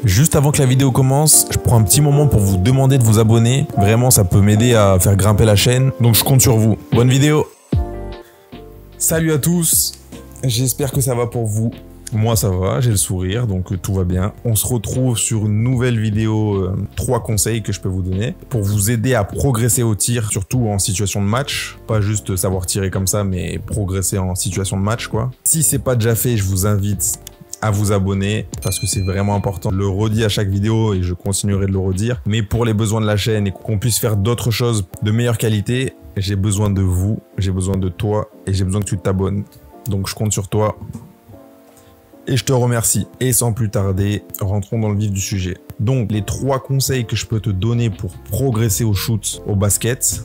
Juste avant que la vidéo commence, je prends un petit moment pour vous demander de vous abonner. Vraiment, ça peut m'aider à faire grimper la chaîne. Donc je compte sur vous. Bonne vidéo. Salut à tous. J'espère que ça va pour vous. Moi ça va, j'ai le sourire, donc tout va bien. On se retrouve sur une nouvelle vidéo, 3 conseils que je peux vous donner pour vous aider à progresser au tir, surtout en situation de match. Pas juste savoir tirer comme ça, mais progresser en situation de match, quoi. Si c'est pas déjà fait, je vous invite à vous abonner parce que c'est vraiment important. Je le redis à chaque vidéo et je continuerai de le redire. Mais pour les besoins de la chaîne et qu'on puisse faire d'autres choses de meilleure qualité, j'ai besoin de vous, j'ai besoin de toi et j'ai besoin que tu t'abonnes. Donc je compte sur toi. Et je te remercie. Et sans plus tarder, rentrons dans le vif du sujet. Donc, les 3 conseils que je peux te donner pour progresser au shoot, au basket.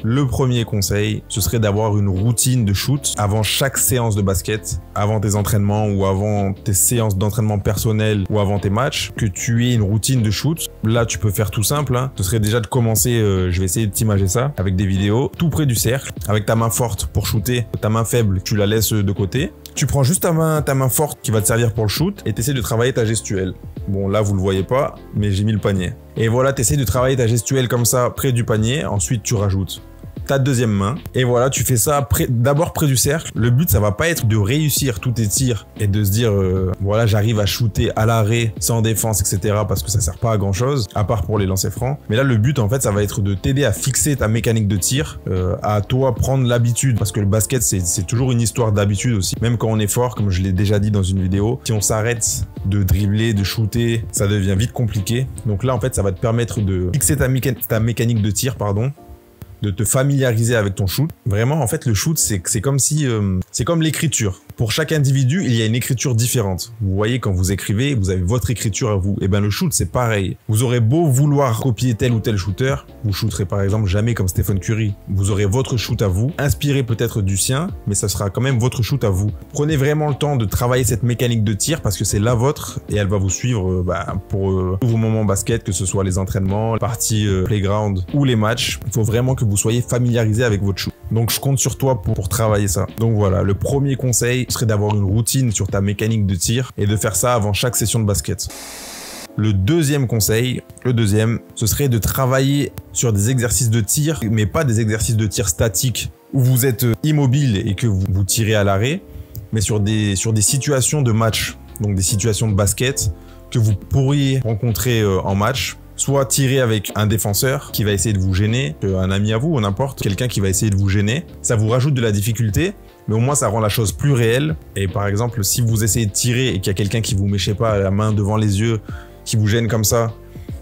Le premier conseil, ce serait d'avoir une routine de shoot avant chaque séance de basket, avant tes entraînements ou avant tes séances d'entraînement personnel ou avant tes matchs, que tu aies une routine de shoot. Là, tu peux faire tout simple, hein. Ce serait déjà de commencer, je vais essayer de t'imager ça, avec des vidéos, tout près du cercle, avec ta main forte pour shooter, ta main faible, tu la laisses de côté. Tu prends juste ta main forte qui va te servir pour le shoot et tu essaies de travailler ta gestuelle. Bon, là, vous le voyez pas, mais j'ai mis le panier. Et voilà, tu essaies de travailler ta gestuelle comme ça, près du panier. Ensuite, tu rajoutes ta deuxième main. Et voilà, tu fais ça d'abord près du cercle. Le but, ça va pas être de réussir tous tes tirs et de se dire, voilà, j'arrive à shooter à l'arrêt, sans défense, etc. parce que ça sert pas à grand chose, à part pour les lancers francs. Mais là, le but, en fait, ça va être de t'aider à fixer ta mécanique de tir, à toi prendre l'habitude. Parce que le basket, c'est toujours une histoire d'habitude aussi. Même quand on est fort, comme je l'ai déjà dit dans une vidéo, si on s'arrête de dribbler, de shooter, ça devient vite compliqué. Donc là, en fait, ça va te permettre de fixer ta mécanique de tir, pardon, de te familiariser avec ton shoot. Vraiment, en fait, le shoot, c'est comme si... c'est comme l'écriture. Pour chaque individu, il y a une écriture différente. Vous voyez, quand vous écrivez, vous avez votre écriture à vous. Et ben le shoot, c'est pareil. Vous aurez beau vouloir copier tel ou tel shooter, vous shooterez par exemple jamais comme Stephen Curry. Vous aurez votre shoot à vous, inspiré peut-être du sien, mais ça sera quand même votre shoot à vous. Prenez vraiment le temps de travailler cette mécanique de tir parce que c'est la vôtre et elle va vous suivre pour tous vos moments basket, que ce soit les entraînements, les parties playground ou les matchs. Il faut vraiment que vous soyez familiarisé avec votre shoot. Donc je compte sur toi pour travailler ça. Donc voilà, le premier conseil serait d'avoir une routine sur ta mécanique de tir et de faire ça avant chaque session de basket. Le deuxième conseil, ce serait de travailler sur des exercices de tir, mais pas des exercices de tir statiques où vous êtes immobile et que vous tirez à l'arrêt, mais sur des situations de match, donc des situations de basket que vous pourriez rencontrer en match. Soit tirer avec un défenseur qui va essayer de vous gêner, un ami à vous ou n'importe, quelqu'un qui va essayer de vous gêner. Ça vous rajoute de la difficulté, mais au moins ça rend la chose plus réelle. Et par exemple, si vous essayez de tirer et qu'il y a quelqu'un qui vous met, je sais pas, la main devant les yeux, qui vous gêne comme ça,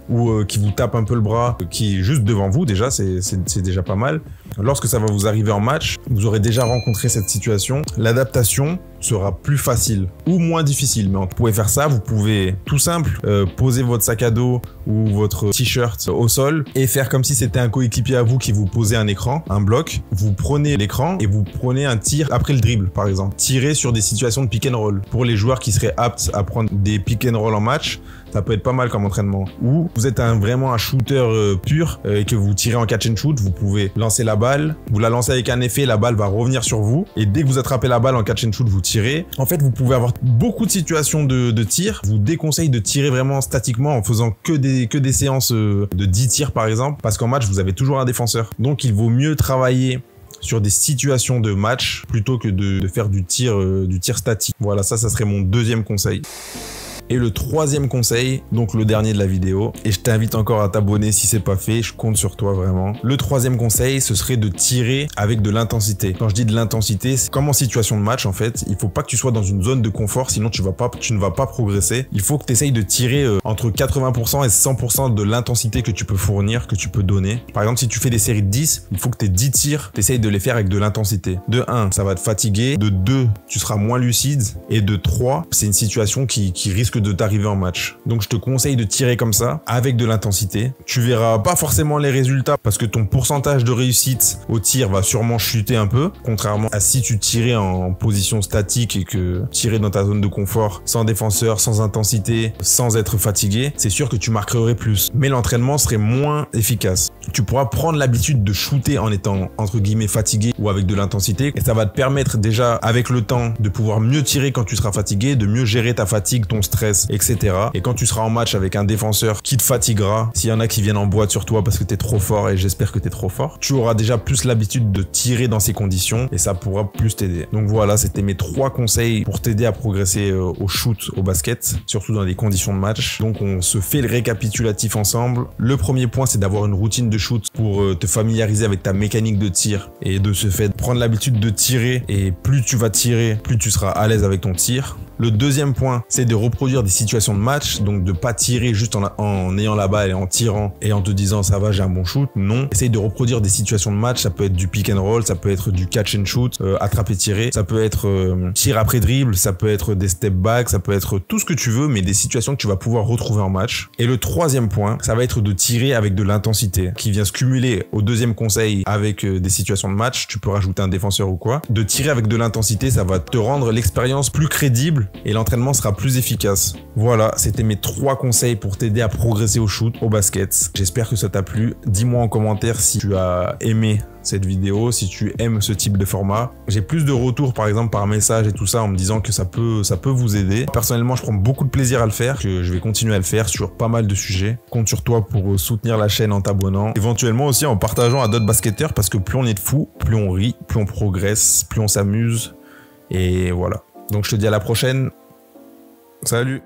ou qui vous tape un peu le bras, qui est juste devant vous déjà, c'est déjà pas mal. Lorsque ça va vous arriver en match, vous aurez déjà rencontré cette situation. L'adaptation sera plus facile ou moins difficile, mais vous pouvez faire ça. Vous pouvez tout simple poser votre sac à dos ou votre t-shirt au sol et faire comme si c'était un coéquipier à vous qui vous posait un écran, un bloc. Vous prenez l'écran et vous prenez un tir après le dribble, par exemple. Tirez sur des situations de pick and roll. Pour les joueurs qui seraient aptes à prendre des pick and roll en match, ça peut être pas mal comme entraînement. Ou vous êtes vraiment un shooter pur et que vous tirez en catch and shoot, vous pouvez lancer la balle, vous la lancez avec un effet, la balle va revenir sur vous et dès que vous attrapez la balle en catch and shoot, vous tirez. En fait, vous pouvez avoir beaucoup de situations de tir. Je vous déconseille de tirer vraiment statiquement en faisant que des séances de 10 tirs par exemple, parce qu'en match, vous avez toujours un défenseur. Donc, il vaut mieux travailler sur des situations de match plutôt que de faire du tir statique. Voilà, ça serait mon deuxième conseil. Et le troisième conseil, donc le dernier de la vidéo, et je t'invite encore à t'abonner si c'est pas fait, je compte sur toi vraiment. Le troisième conseil, ce serait de tirer avec de l'intensité. Quand je dis de l'intensité, c'est comme en situation de match en fait, il faut pas que tu sois dans une zone de confort, sinon tu ne vas pas progresser. Il faut que tu essayes de tirer entre 80% et 100% de l'intensité que tu peux fournir, que tu peux donner. Par exemple, si tu fais des séries de 10, il faut que tes 10 tirs, tu essayes de les faire avec de l'intensité. De 1, ça va te fatiguer. De 2, tu seras moins lucide. Et de 3, c'est une situation qui risque de t'arriver en match. Donc je te conseille de tirer comme ça, avec de l'intensité. Tu verras pas forcément les résultats parce que ton pourcentage de réussite au tir va sûrement chuter un peu, contrairement à si tu tirais en position statique et que tirais dans ta zone de confort, sans défenseur, sans intensité, sans être fatigué, c'est sûr que tu marquerais plus. Mais l'entraînement serait moins efficace. Tu pourras prendre l'habitude de shooter en étant entre guillemets fatigué ou avec de l'intensité et ça va te permettre déjà avec le temps de pouvoir mieux tirer quand tu seras fatigué, de mieux gérer ta fatigue, ton stress, stress, etc. Et quand tu seras en match avec un défenseur qui te fatiguera, s'il y en a qui viennent en boîte sur toi parce que t'es trop fort, et j'espère que t'es trop fort, tu auras déjà plus l'habitude de tirer dans ces conditions et ça pourra plus t'aider. Donc voilà, c'était mes 3 conseils pour t'aider à progresser au shoot, au basket, surtout dans des conditions de match. Donc on se fait le récapitulatif ensemble. Le premier point, c'est d'avoir une routine de shoot pour te familiariser avec ta mécanique de tir et de ce fait prendre l'habitude de tirer, et plus tu vas tirer, plus tu seras à l'aise avec ton tir. Le deuxième point, c'est de reproduire des situations de match, donc de pas tirer juste en ayant la balle et en tirant et en te disant ça va, j'ai un bon shoot. Non, essaye de reproduire des situations de match. Ça peut être du pick and roll, ça peut être du catch and shoot, attraper tirer, ça peut être tir après dribble, ça peut être des step back, ça peut être tout ce que tu veux, mais des situations que tu vas pouvoir retrouver en match. Et le troisième point, ça va être de tirer avec de l'intensité, qui vient se cumuler au deuxième conseil avec des situations de match. Tu peux rajouter un défenseur ou quoi. De tirer avec de l'intensité, ça va te rendre l'expérience plus crédible et l'entraînement sera plus efficace. Voilà, c'était mes 3 conseils pour t'aider à progresser au shoot, au basket. J'espère que ça t'a plu. Dis-moi en commentaire si tu as aimé cette vidéo, si tu aimes ce type de format. J'ai plus de retours par exemple par message et tout ça en me disant que ça peut vous aider. Personnellement, je prends beaucoup de plaisir à le faire, que je vais continuer à le faire sur pas mal de sujets. Compte sur toi pour soutenir la chaîne en t'abonnant. Éventuellement aussi en partageant à d'autres basketteurs, parce que plus on est de fous, plus on rit, plus on progresse, plus on s'amuse. Et voilà. Donc je te dis à la prochaine. Salut!